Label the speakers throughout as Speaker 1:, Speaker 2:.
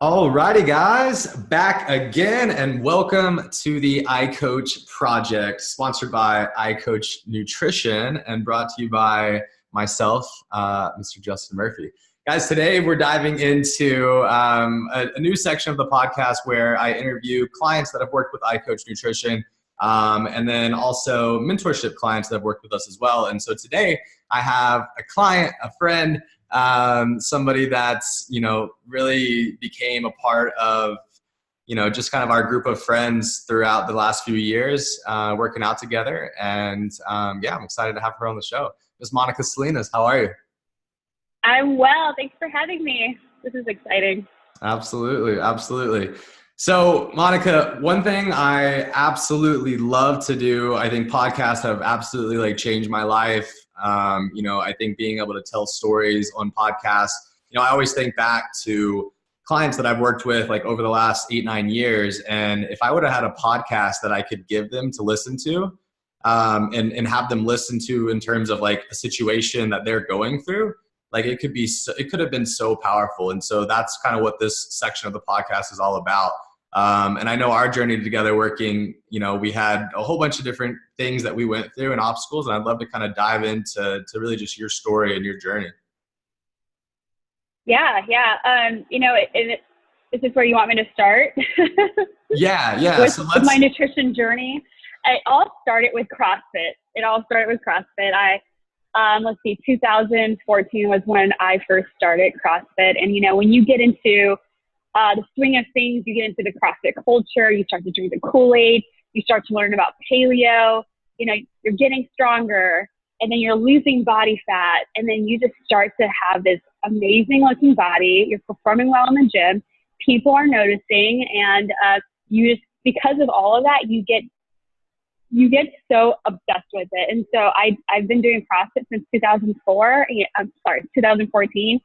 Speaker 1: Alrighty, guys, back again, and welcome to the iCoach project, sponsored by iCoach Nutrition and brought to you by myself, Mr. Justin Murphy. Guys, today we're diving into a new section of the podcast where I interview clients that have worked with iCoach Nutrition, and then also mentorship clients that have worked with us as well. And so today I have a client, a friend, somebody that's, really became a part of, just kind of our group of friends throughout the last few years, working out together. And yeah, I'm excited to have her on the show. Ms. Monica Salinas, how are you?
Speaker 2: I'm well. Thanks for having me. This is exciting.
Speaker 1: Absolutely. Absolutely. So Monica, one thing I absolutely love to do, I think podcasts have absolutely changed my life. I think being able to tell stories on podcasts, I always think back to clients that I've worked with over the last 8-9 years. And if I would have had a podcast that I could give them to listen to, and have them listen to in terms of a situation that they're going through, it could have been so powerful. And so that's kind of what this section of the podcast is all about. And I know our journey together working, we had a whole bunch of different things that we went through and obstacles, and I'd love to kind of dive into really just your story and your journey.
Speaker 2: Yeah. This is where you want me to start.
Speaker 1: Yeah.
Speaker 2: With my nutrition journey. It all started with CrossFit. Let's see, 2014 was when I first started CrossFit. And, when you get into the swing of things, you get into the CrossFit culture, you start to drink the Kool-Aid, you start to learn about paleo, you're getting stronger, and then you're losing body fat, and then you just start to have this amazing looking body, you're performing well in the gym, people are noticing, and because of all of that, you get so obsessed with it. And so I've been doing CrossFit since 2014.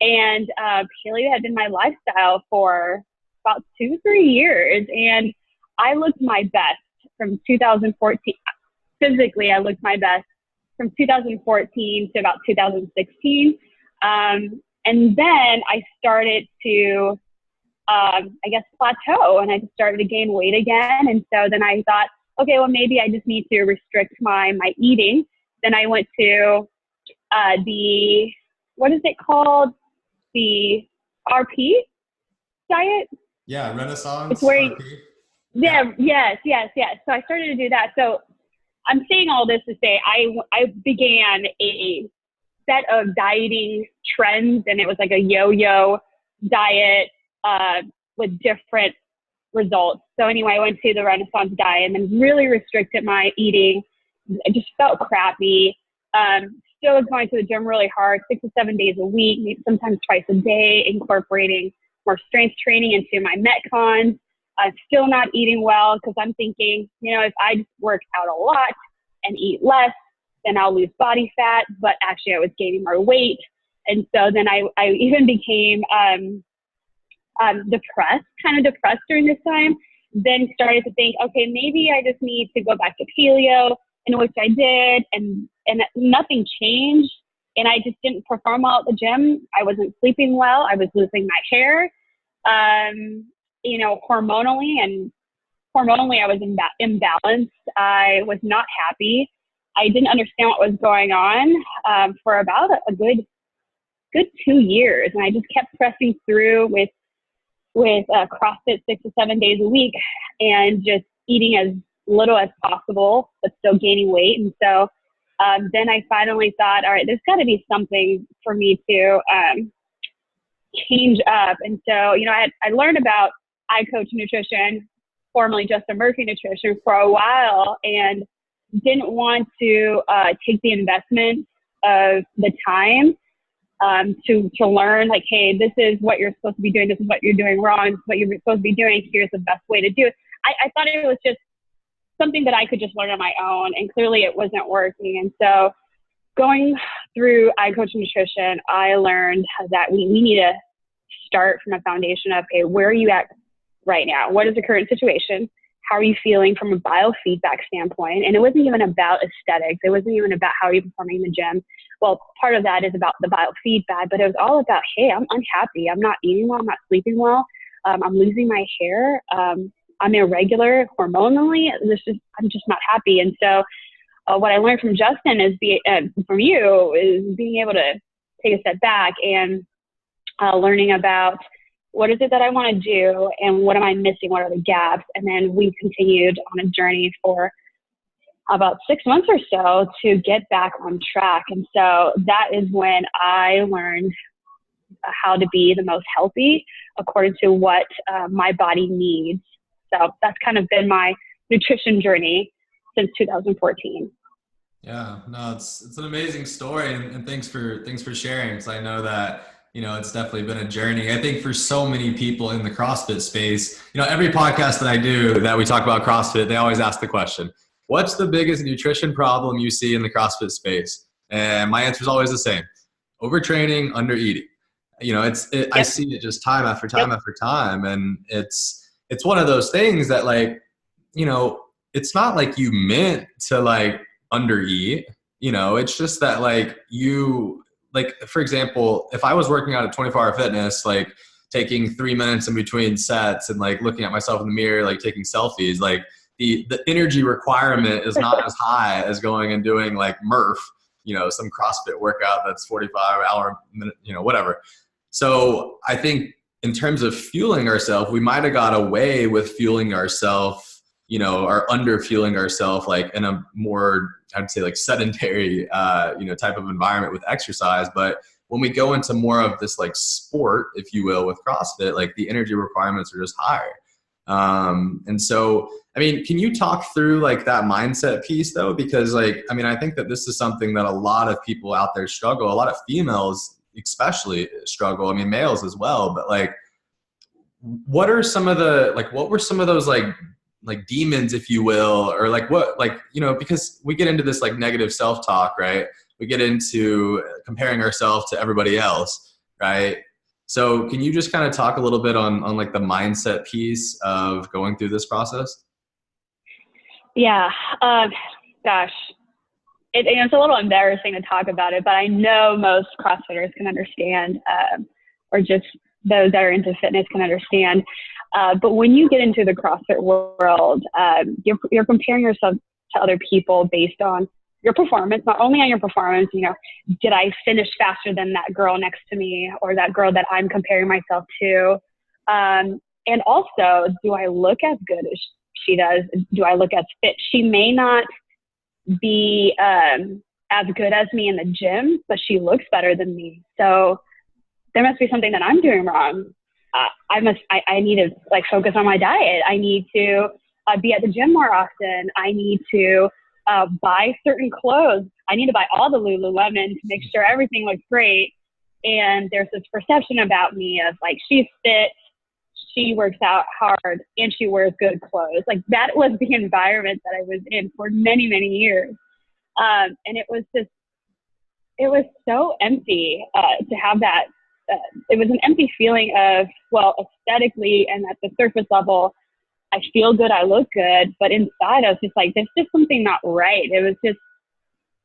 Speaker 2: And paleo had been my lifestyle for about 2-3 years. And I looked my best from 2014. Physically, I looked my best from 2014 to about 2016. And then I started to, plateau, and I started to gain weight again. And so then I thought, okay, well, maybe I just need to restrict my eating. Then I went to what is it called? The RP diet?
Speaker 1: Yeah, Renaissance.
Speaker 2: It's where
Speaker 1: RP.
Speaker 2: Yes. So I started to do that. So I'm saying all this to say I began a set of dieting trends, and it was like a yo-yo diet with different results. So anyway, I went to the Renaissance diet and then really restricted my eating. I just felt crappy. Still was going to the gym really hard, 6 to 7 days a week, maybe sometimes twice a day, incorporating more strength training into my Metcons. Still not eating well because I'm thinking, if I just work out a lot and eat less, then I'll lose body fat. But actually, I was gaining more weight. And so then I even became depressed during this time. Then started to think, okay, maybe I just need to go back to paleo, in which I did, and nothing changed. And I just didn't perform well at the gym. I wasn't sleeping well. I was losing my hair, hormonally I was imbalanced. I was not happy. I didn't understand what was going on for about a good 2 years. And I just kept pressing through with CrossFit 6 to 7 days a week and just eating as little as possible, but still gaining weight. And so then I finally thought, all right, there's got to be something for me to change up. And so, I learned about iCoach Nutrition, formerly Justin Murphy Nutrition, for a while, and didn't want to take the investment of the time to learn, hey, this is what you're supposed to be doing. This is what you're doing wrong. This is what you're supposed to be doing. Here's the best way to do it. I thought it was just something that I could just learn on my own, and clearly it wasn't working. And so going through iCoach Nutrition, I learned that we need to start from a foundation of, okay, where are you at right now? What is the current situation? How are you feeling from a biofeedback standpoint? And it wasn't even about aesthetics. It wasn't even about how you're performing in the gym. Well, part of that is about the biofeedback, but it was all about, hey, I'm unhappy. I'm not eating well. I'm not sleeping well. I'm losing my hair. I'm irregular hormonally. I'm just not happy. And so what I learned from Justin from you is being able to take a step back and learning about what is it that I want to do and what am I missing? What are the gaps? And then we continued on a journey for about 6 months or so to get back on track. And so that is when I learned how to be the most healthy according to what my body needs. So that's kind of been my nutrition journey since 2014.
Speaker 1: Yeah, no, it's an amazing story, and thanks for sharing, because I know that, you know, it's definitely been a journey. I think for so many people in the CrossFit space, you know, every podcast that I do that we talk about CrossFit, they always ask the question, what's the biggest nutrition problem you see in the CrossFit space? And my answer is always the same: overtraining, undereating. You know,
Speaker 2: Yep.
Speaker 1: I see it just time after time after time, and it's one of those things that, like, you know, it's not like you meant to like undereat, you know, it's just that, like, you, like, for example, if I was working out at 24 Hour Fitness, like taking 3 minutes in between sets and like looking at myself in the mirror, like taking selfies, like the energy requirement is not as high as going and doing like Murph, you know, some CrossFit workout that's 45-hour minute, you know, whatever. So I think in terms of fueling ourselves, we might have got away with fueling ourselves, you know, or under fueling ourselves, like in a more, I'd say, like sedentary, you know, type of environment with exercise. But when we go into more of this like sport, if you will, with CrossFit, like the energy requirements are just higher. And so, I mean, can you talk through like that mindset piece though? Because, like, I mean, I think that this is something that a lot of people out there struggle. A lot of females especially struggle. I mean, males as well. But like, what are some of the, like, what were some of those like demons, if you will, or like what, like, you know, because we get into this like negative self-talk, right? We get into comparing ourselves to everybody else, right? So can you just kind of talk a little bit on like the mindset piece of going through this process?
Speaker 2: Yeah. Gosh, it's a little embarrassing to talk about it, but I know most CrossFitters can understand, or just those that are into fitness can understand. But when you get into the CrossFit world, you're comparing yourself to other people based on your performance, not only on your performance, you know, did I finish faster than that girl next to me or that girl that I'm comparing myself to? And also, do I look as good as she does? Do I look as fit? She may not be as good as me in the gym, but she looks better than me. So there must be something that I'm doing wrong. I need to like focus on my diet. I need to be at the gym more often. I need to buy certain clothes. I need to buy all the Lululemon to make sure everything looks great. And there's this perception about me of like, she's fit, she works out hard, and she wears good clothes. Like that was the environment that I was in for many, many years. And it was so empty to have that. It was an empty feeling of, well, aesthetically and at the surface level, I feel good, I look good, but inside I was just like, there's just something not right. It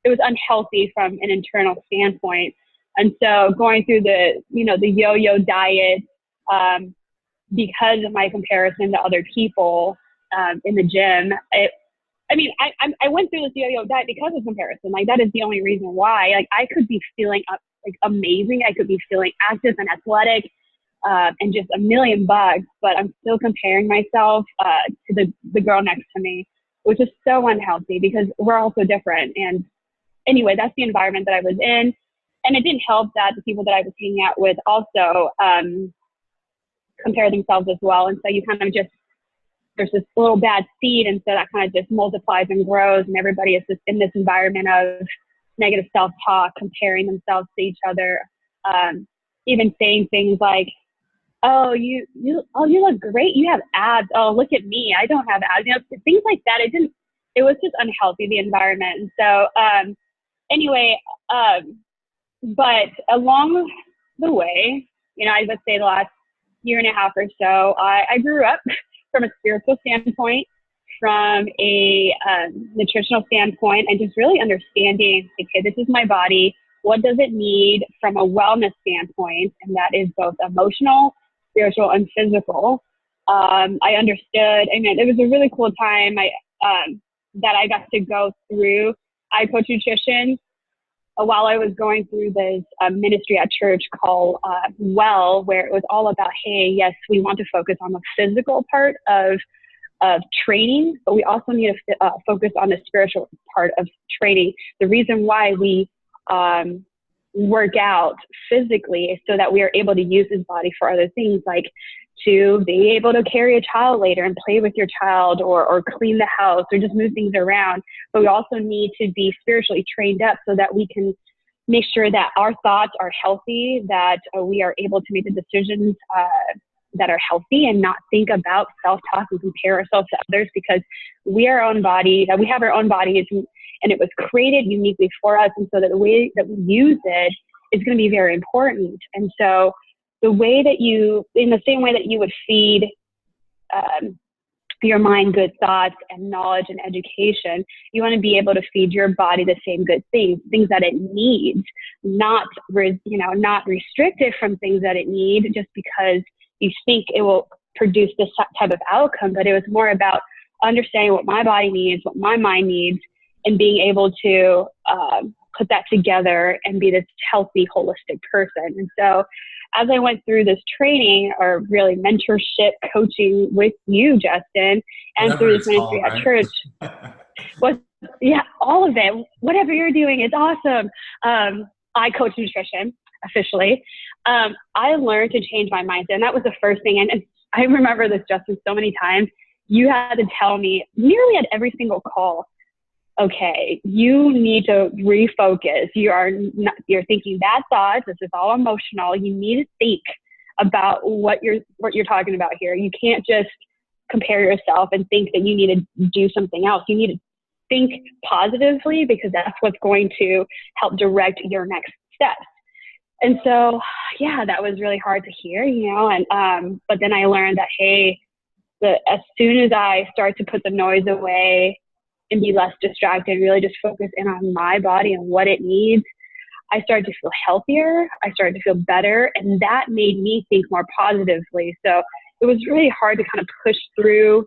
Speaker 2: was unhealthy from an internal standpoint. And so going through the yo-yo diet, because of my comparison to other people in the gym, I went through this yo-yo diet because of comparison. Like that is the only reason why. Like I could be feeling like amazing. I could be feeling active and athletic and just a million bucks, but I'm still comparing myself to the girl next to me, which is so unhealthy because we're all so different. And anyway, that's the environment that I was in. And it didn't help that the people that I was hanging out with also compare themselves as well. And so you kind of just, there's this little bad seed, and so that kind of just multiplies and grows, and everybody is just in this environment of negative self-talk, comparing themselves to each other, even saying things like, oh, you look great, you have abs, oh, look at me, I don't have abs, you know, things like that. It was just unhealthy, the environment. And so anyway, but along the way, you know, I would say the last year and a half or so, I grew up from a spiritual standpoint, from a nutritional standpoint, and just really understanding, okay, this is my body. What does it need from a wellness standpoint? And that is both emotional, spiritual and physical. I understood. I mean, it was a really cool time. That I got to go through iCoach nutrition while I was going through this ministry at church called Well, where it was all about, hey, yes, we want to focus on the physical part of training, but we also need to focus on the spiritual part of training. The reason why we work out physically is so that we are able to use his body for other things, like to be able to carry a child later and play with your child, or clean the house, or just move things around. But we also need to be spiritually trained up so that we can make sure that our thoughts are healthy, that we are able to make the decisions that are healthy, and not think about self-talk and compare ourselves to others, because we are our own body, we have our own bodies, and it was created uniquely for us. And so that the way that we use it is going to be very important. And so the way that in the same way that you would feed your mind good thoughts and knowledge and education, you want to be able to feed your body the same good things that it needs, not restricted from things that it needs just because you think it will produce this type of outcome. But it was more about understanding what my body needs, what my mind needs, and being able to put that together and be this healthy, holistic person. And so as I went through this training, or really mentorship coaching with you, Justin, and through this ministry at church, all of it, whatever you're doing is awesome. I coach nutrition officially. I learned to change my mindset, and that was the first thing. And I remember this, Justin, so many times. You had to tell me nearly at every single call, okay, you need to refocus. You're thinking bad thoughts. This is all emotional. You need to think about what you're talking about here. You can't just compare yourself and think that you need to do something else. You need to think positively, because that's what's going to help direct your next steps. And so, yeah, that was really hard to hear, and but then I learned that, hey, as soon as I start to put the noise away and be less distracted, really just focus in on my body and what it needs, I started to feel healthier. I started to feel better. And that made me think more positively. So it was really hard to kind of push through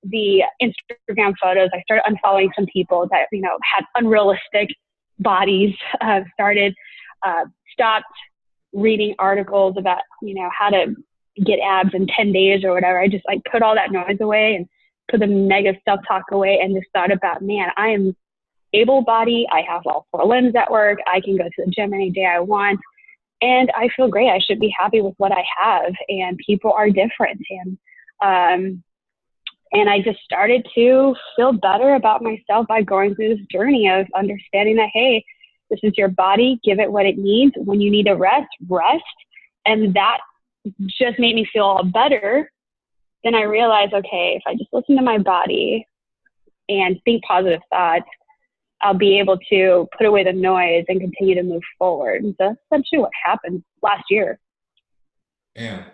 Speaker 2: the Instagram photos. I started unfollowing some people that, had unrealistic bodies, stopped reading articles about, how to get abs in 10 days or whatever. I just put all that noise away and put the negative self-talk away, and just thought about, man, I am able-bodied. I have all 4 limbs at work. I can go to the gym any day I want, and I feel great. I should be happy with what I have, and people are different. And I just started to feel better about myself by going through this journey of understanding that, hey, this is your body. Give it what it needs. When you need to rest. And that just made me feel all better. Then I realized, okay, if I just listen to my body and think positive thoughts, I'll be able to put away the noise and continue to move forward. And so that's essentially what happened last year.
Speaker 1: Damn.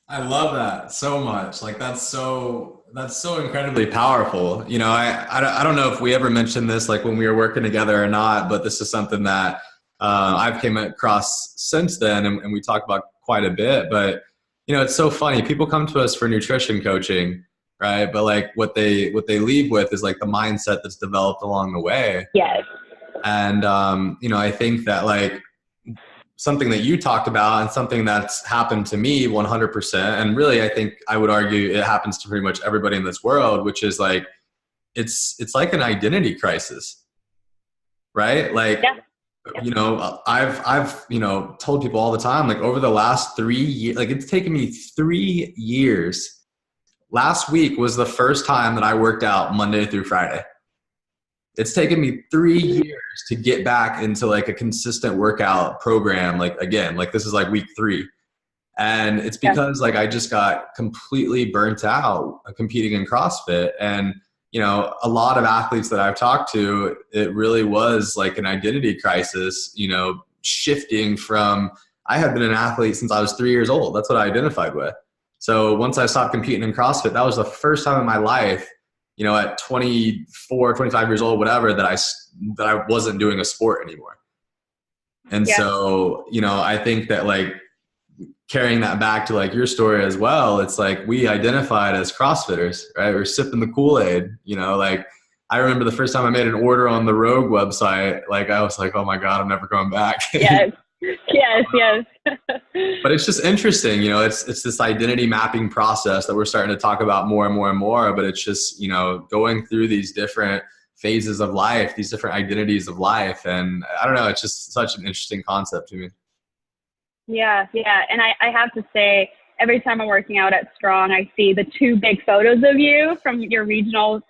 Speaker 1: I love that so much. That's so incredibly powerful. I don't know if we ever mentioned this, when we were working together or not, but this is something that I've came across since then. And we talk about quite a bit, but it's so funny. People come to us for nutrition coaching, right? But what they leave with is the mindset that's developed along the way.
Speaker 2: Yes.
Speaker 1: And, I think that something that you talked about, and something that's happened to me 100%. And really, I think I would argue it happens to pretty much everybody in this world, which is it's like an identity crisis, right?
Speaker 2: Yeah.
Speaker 1: I've told people all the time, over the last 3 years, it's taken me 3 years. Last week was the first time that I worked out Monday through Friday. It's taken me 3 years to get back into a consistent workout program. Again, this is week 3. And it's because I just got completely burnt out competing in CrossFit. And a lot of athletes that I've talked to, it really was an identity crisis, shifting from, I had been an athlete since I was 3 years old. That's what I identified with. So once I stopped competing in CrossFit, that was the first time in my life, at 24, 25 years old, whatever, that I wasn't doing a sport anymore. And so, I think that carrying that back to like your story as well, it's like we identified as CrossFitters, right? We're sipping the Kool-Aid, you know, like I remember the first time I made an order on the Rogue website, like I was like, oh my God, I'm never going back.
Speaker 2: Yes. Yes.
Speaker 1: But it's just interesting, you know, it's this identity mapping process that we're starting to talk about more and more and more, but it's just, you know, going through these different phases of life, these different identities of life. And I don't know, it's just such an interesting concept to me.
Speaker 2: Yeah. And I have to say, every time I'm working out at Strong, I see the 2 big photos of you from your regional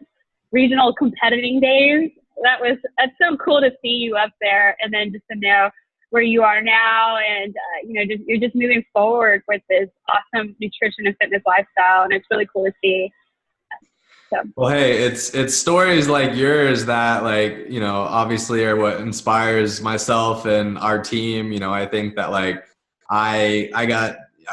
Speaker 2: competing days. That's so cool to see you up there, and then just to know where you are now, and you know, you're just moving forward with this awesome nutrition and fitness lifestyle, and it's really cool to see. So. Well,
Speaker 1: hey, it's stories like yours that, like, you know, obviously are what inspires myself and our team. You know, I think that like I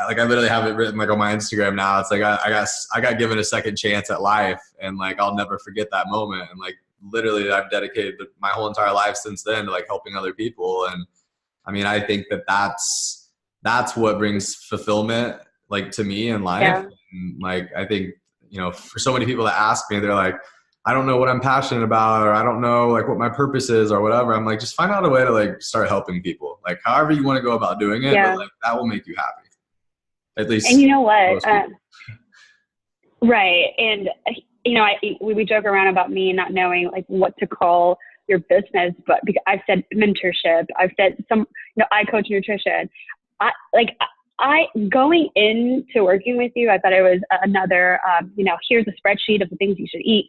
Speaker 1: literally have it written like on my Instagram now. It's like I got given a second chance at life, and like I'll never forget that moment. And like literally, I've dedicated my whole entire life since then to like helping other people. And I mean, I think that that's what brings fulfillment, like, to me in life.
Speaker 2: Yeah.
Speaker 1: And like I think, you know, for so many people that ask me, they're like, I don't know what I'm passionate about, or I don't know like what my purpose is or whatever. I'm like, just find out a way to like start helping people, like however you want to go about doing it, but like that will make you happy. At least.
Speaker 2: And you know what? Right. And you know, we joke around about me not knowing like what to call your business, but because I've said mentorship, I've said some, you know, iCoach nutrition. I going into working with you, I thought it was another, you know, here's a spreadsheet of the things you should eat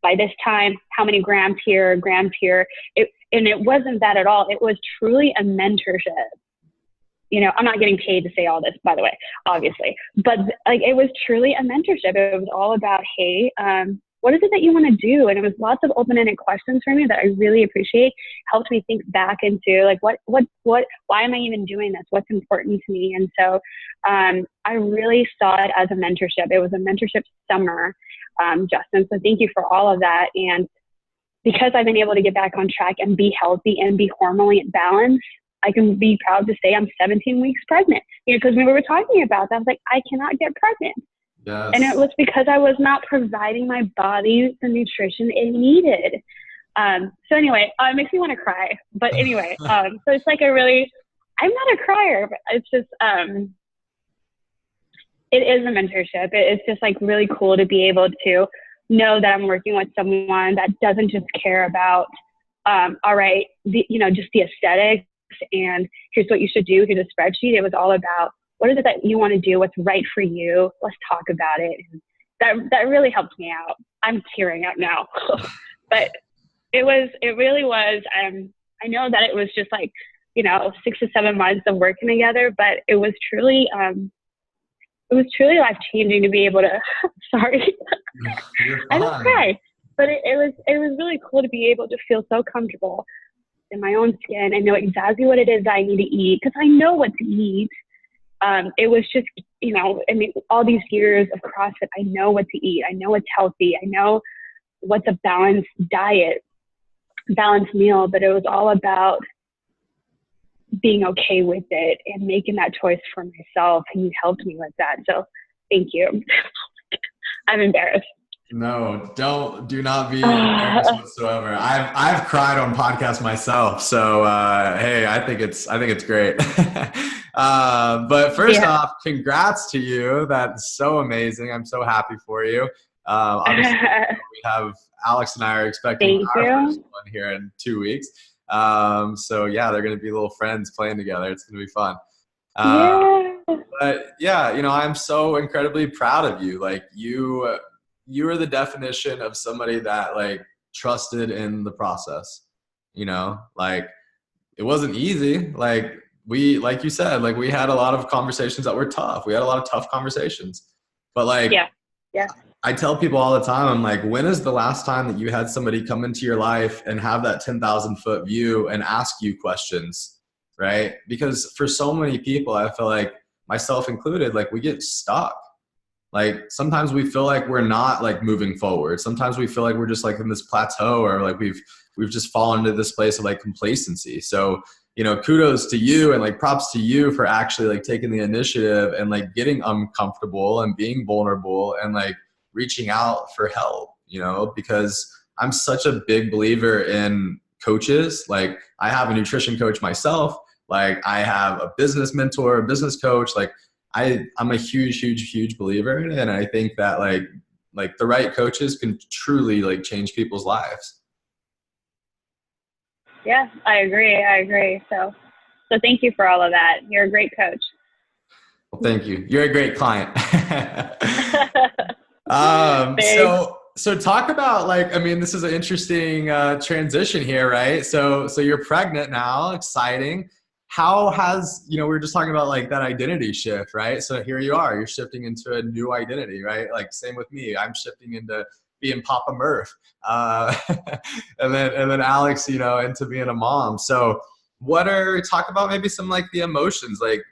Speaker 2: by this time, how many grams here. And it wasn't that at all. It was truly a mentorship. You know, I'm not getting paid to say all this, by the way, obviously, but like, it was truly a mentorship. It was all about, hey, what is it that you want to do? And it was lots of open-ended questions for me that I really appreciate. Helped me think back into like, why am I even doing this? What's important to me? And so I really saw it as a mentorship. It was a mentorship summer, Justin. So thank you for all of that. And because I've been able to get back on track and be healthy and be hormonally balanced, I can be proud to say I'm 17 weeks pregnant. You know, because when we were talking about that, I was like, I cannot get pregnant.
Speaker 1: Yes.
Speaker 2: And it was because I was not providing my body the nutrition it needed. So anyway, it makes me want to cry. But anyway, so it's like I'm not a crier, but it's just, it is a mentorship. It's just like really cool to be able to know that I'm working with someone that doesn't just care about, all right, you know, just the aesthetics and here's what you should do, here's a spreadsheet. It was all about, what is it that you want to do? What's right for you? Let's talk about it. And that really helped me out. I'm tearing up now, but it really was. I know that it was just like, you know, 6 to 7 months of working together, but it was truly life changing to be able to. Sorry, I don't cry, but it was really cool to be able to feel so comfortable in my own skin and know exactly what it is that I need to eat, because I know what to eat. It was just, you know, I mean, all these years of CrossFit, I know what to eat. I know what's healthy. I know what's a balanced diet, balanced meal, but it was all about being okay with it and making that choice for myself. And you helped me with that. So thank you. I'm embarrassed.
Speaker 1: No, do not be embarrassed whatsoever. I've cried on podcasts myself. So, hey, I think it's great. But first off, congrats to you. That's so amazing. I'm so happy for you. Obviously we have Alex and I are expecting our first one here in 2 weeks. So yeah, they're going to be little friends playing together. It's going to be fun. But yeah, you know, I'm so incredibly proud of you. Like you are the definition of somebody that like trusted in the process. You know, like it wasn't easy. Like you said, like we had a lot of conversations that were tough. We had a lot of tough conversations, but like,
Speaker 2: yeah.
Speaker 1: I tell people all the time, I'm like, when is the last time that you had somebody come into your life and have that 10,000 foot view and ask you questions, right? Because for so many people, I feel like, myself included, like we get stuck. Like sometimes we feel like we're not like moving forward. Sometimes we feel like we're just like in this plateau, or like we've just fallen into this place of like complacency. So, you know, kudos to you and like props to you for actually like taking the initiative and like getting uncomfortable and being vulnerable and like reaching out for help, you know, because I'm such a big believer in coaches. Like I have a nutrition coach myself. Like I have a business mentor, a business coach. Like I'm a huge believer in it. And I think that like the right coaches can truly like change people's lives.
Speaker 2: Yeah, I agree. So thank you for all of that. You're a great coach.
Speaker 1: Well, thank you. You're a great client. So talk about like, I mean, this is an interesting transition here, right? So you're pregnant now, exciting. How has, you know, we were just talking about like that identity shift, right? So here you are, you're shifting into a new identity, right? Like same with me, I'm shifting into being Papa Murph, and then Alex, you know, into being a mom. So talk about maybe some like the emotions, like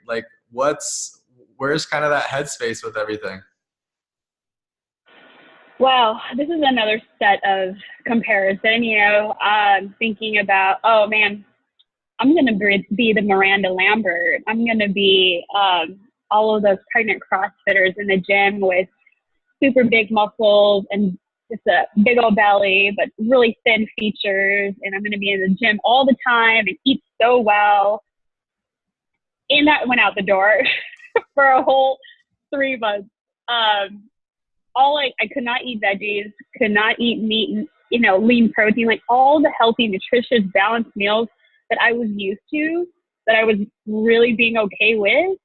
Speaker 1: where's kind of that headspace with everything?
Speaker 2: Well, this is another set of comparison, you know, thinking about, oh man, I'm going to be the Miranda Lambert. I'm going to be all of those pregnant CrossFitters in the gym with super big muscles and just a big old belly, but really thin features. And I'm going to be in the gym all the time and eat so well. And that went out the door for a whole 3 months. I could not eat veggies, could not eat meat and, you know, lean protein, like all the healthy, nutritious, balanced meals that I was used to, that I was really being okay with,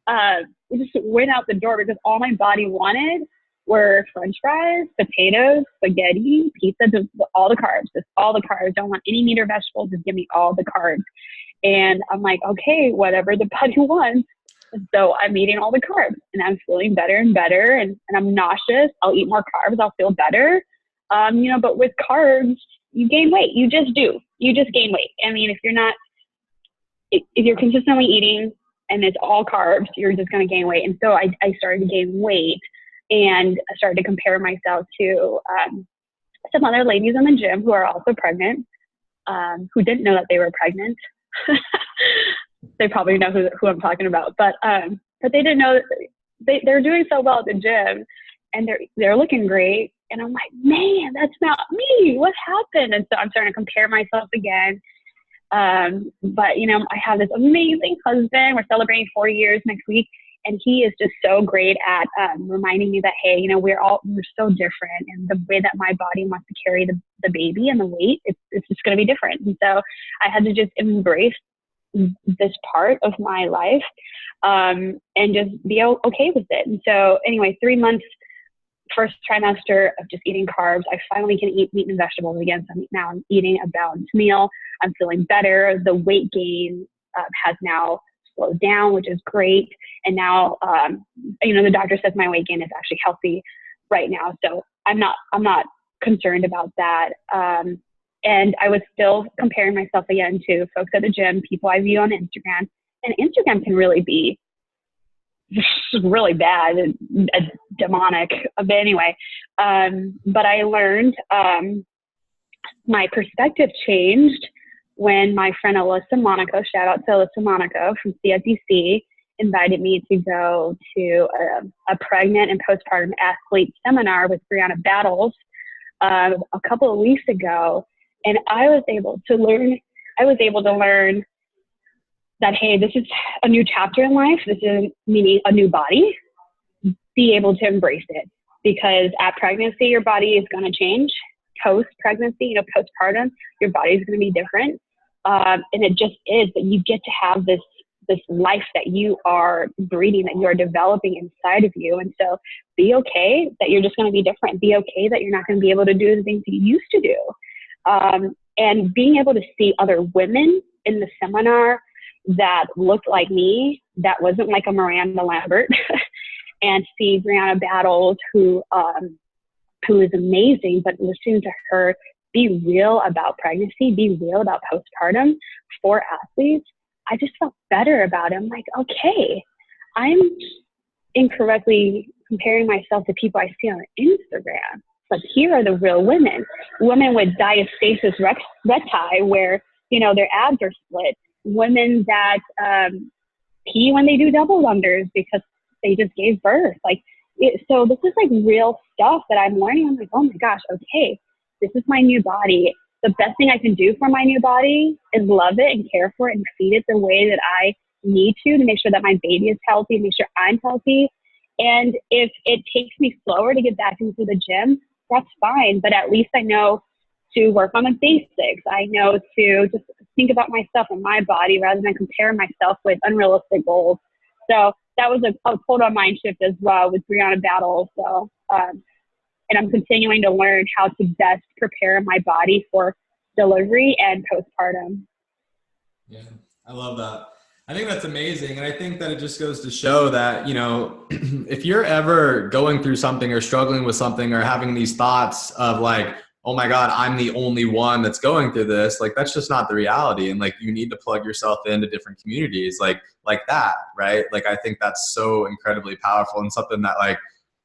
Speaker 2: it just went out the door because all my body wanted were French fries, potatoes, spaghetti, pizza, just all the carbs. Don't want any meat or vegetables, just give me all the carbs. And I'm like, okay, whatever the body wants. So I'm eating all the carbs and I'm feeling better and better, and I'm nauseous. I'll eat more carbs. I'll feel better. You know, but with carbs, you gain weight. You just do. You just gain weight. I mean, if you're consistently eating and it's all carbs, you're just going to gain weight. And so I started to gain weight, and I started to compare myself to some other ladies in the gym who are also pregnant, who didn't know that they were pregnant. They probably know who I'm talking about, but they didn't know that they're doing so well at the gym, and they're looking great. And I'm like, man, that's not me. What happened? And so I'm starting to compare myself again. But you know, I have this amazing husband. We're celebrating 4 years next week, and he is just so great at reminding me that, hey, you know, we're so different, and the way that my body wants to carry the baby and the weight, it's just going to be different. And so I had to just embrace this part of my life, and just be okay with it. And so anyway, 3 months, first trimester of just eating carbs, I finally can eat meat and vegetables again. So now I'm eating a balanced meal. I'm feeling better. The weight gain has now slowed down, which is great. And now, you know, the doctor says my weight gain is actually healthy right now. So I'm not concerned about that. And I was still comparing myself again to folks at the gym, people I view on Instagram. And Instagram can really be really bad and demonic. But anyway, but I learned my perspective changed when my friend Alyssa Monaco, shout out to Alyssa Monaco from CSEC, invited me to go to a pregnant and postpartum athlete seminar with Brianna Battles a couple of weeks ago. And I was able to learn that, hey, this is a new chapter in life. This is meaning a new body. Be able to embrace it, because at pregnancy, your body is going to change. Post-pregnancy, you know, postpartum, your body is going to be different. And it just is, but you get to have this life that you are breeding, that you are developing inside of you. And so be okay that you're just going to be different. Be okay that you're not going to be able to do the things that you used to do. And being able to see other women in the seminar that looked like me, that wasn't like a Miranda Lambert, and see Brianna Battles, who is amazing, but listening to her be real about pregnancy, be real about postpartum for athletes, I just felt better about it. I'm like, okay, I'm incorrectly comparing myself to people I see on Instagram, but here are the real women with diastasis recti, where, you know, their abs are split. women that pee when they do double unders because they just gave birth. So this is like real stuff that I'm learning. I'm like, oh my gosh, okay, this is my new body. The best thing I can do for my new body is love it and care for it and feed it the way that I need to make sure that my baby is healthy, make sure I'm healthy. And if it takes me slower to get back into the gym, that's fine. But at least I know to work on the basics. I know to just think about myself and my body rather than compare myself with unrealistic goals. So that was a total mind shift as well with Brianna Battle. So, and I'm continuing to learn how to best prepare my body for delivery and postpartum.
Speaker 1: Yeah, I love that. I think that's amazing. And I think that it just goes to show that, you know, if you're ever going through something or struggling with something or having these thoughts of like, oh my God, I'm the only one that's going through this, like, that's just not the reality. And like, you need to plug yourself into different communities like that, right? Like, I think that's so incredibly powerful and something that like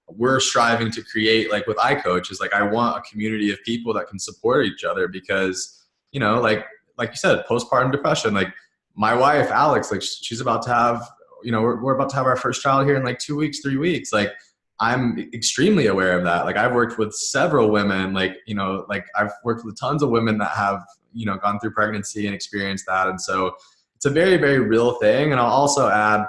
Speaker 1: we're striving to create, like with iCoach, is like, I want a community of people that can support each other because, you know, like you said, postpartum depression, like my wife, Alex, like she's about to have, you know, we're about to have our first child here in like 2 weeks, 3 weeks. Like, I'm extremely aware of that. Like, I've worked with several women, like, you know, like I've worked with tons of women that have, you know, gone through pregnancy and experienced that. And so it's a very, very real thing. And I'll also add,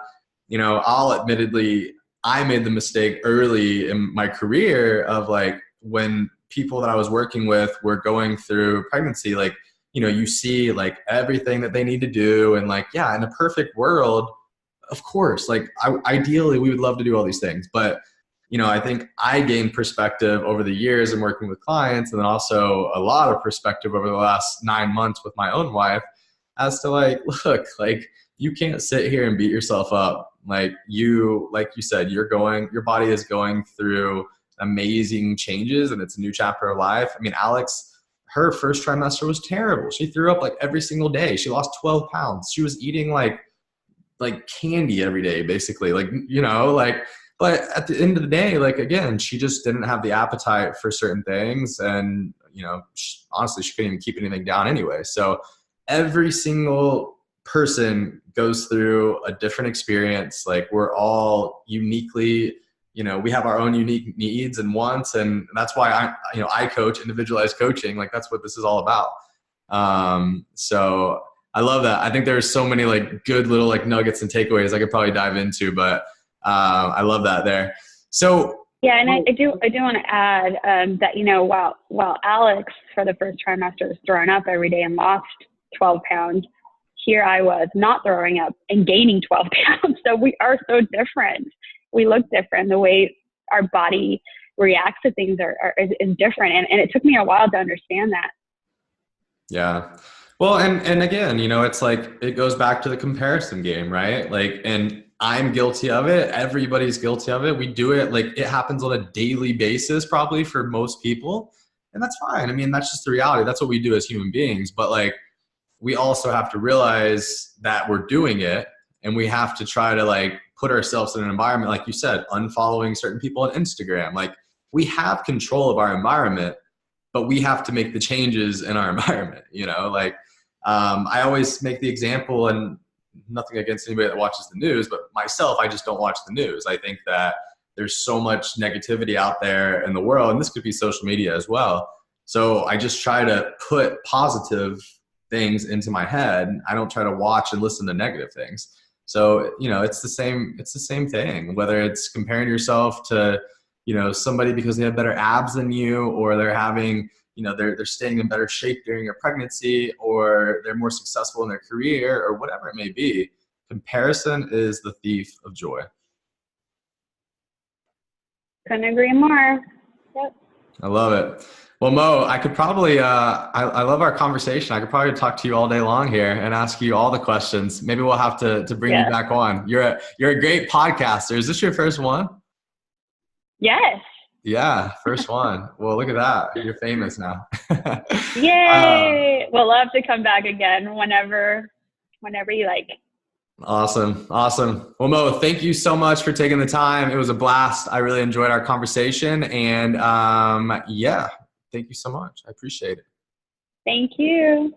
Speaker 1: you know, admittedly, I made the mistake early in my career of like, when people that I was working with were going through pregnancy, like, you know, you see like everything that they need to do. And like, yeah, in a perfect world, of course, like ideally we would love to do all these things, but you know, I think I gained perspective over the years and working with clients, and then also a lot of perspective over the last 9 months with my own wife as to like, look, like you can't sit here and beat yourself up. Like you said, your body is going through amazing changes and it's a new chapter of life. I mean, Alex, her first trimester was terrible. She threw up like every single day. She lost 12 pounds. She was eating like candy every day, basically. Like, you know, like, but at the end of the day, like, again, she just didn't have the appetite for certain things. And, you know, honestly, she couldn't even keep anything down anyway. So every single person goes through a different experience. Like, we're all uniquely, you know, we have our own unique needs and wants. And that's why I coach individualized coaching. Like, that's what this is all about. So I love that. I think there's so many like good little like nuggets and takeaways I could probably dive into, but I love that there. So
Speaker 2: yeah, and I do want to add that, you know, while Alex for the first trimester was throwing up every day and lost 12 pounds, here I was not throwing up and gaining 12 pounds. So we are so different. We look different. The way our body reacts to things is different, and it took me a while to understand that.
Speaker 1: Yeah. Well, and again, you know, it's like, it goes back to the comparison game, right? Like, and I'm guilty of it. Everybody's guilty of it. We do it, like, it happens on a daily basis, probably for most people. And that's fine. I mean, that's just the reality. That's what we do as human beings. But like, we also have to realize that we're doing it, and we have to try to like put ourselves in an environment, like you said, unfollowing certain people on Instagram. Like, we have control of our environment, but we have to make the changes in our environment, you know, like, I always make the example, and nothing against anybody that watches the news, but myself, I just don't watch the news. I think that there's so much negativity out there in the world, and this could be social media as well. So I just try to put positive things into my head. I don't try to watch and listen to negative things. So, you know, it's the same thing, whether it's comparing yourself to, you know, somebody because they have better abs than you, or they're having, you know, they're staying in better shape during your pregnancy, or they're more successful in their career, or whatever it may be. Comparison is the thief of joy.
Speaker 2: Couldn't agree more. Yep.
Speaker 1: I love it. Well, Mo, I could probably, I love our conversation. I could probably talk to you all day long here and ask you all the questions. Maybe we'll have to bring you back on. You're a great podcaster. Is this your first one?
Speaker 2: Yes.
Speaker 1: Yeah, first one. Well, look at that. You're famous now.
Speaker 2: Yay. We'll love to come back again whenever you like.
Speaker 1: Awesome. Well, Mo, thank you so much for taking the time. It was a blast. I really enjoyed our conversation. And yeah, thank you so much. I appreciate it.
Speaker 2: Thank you.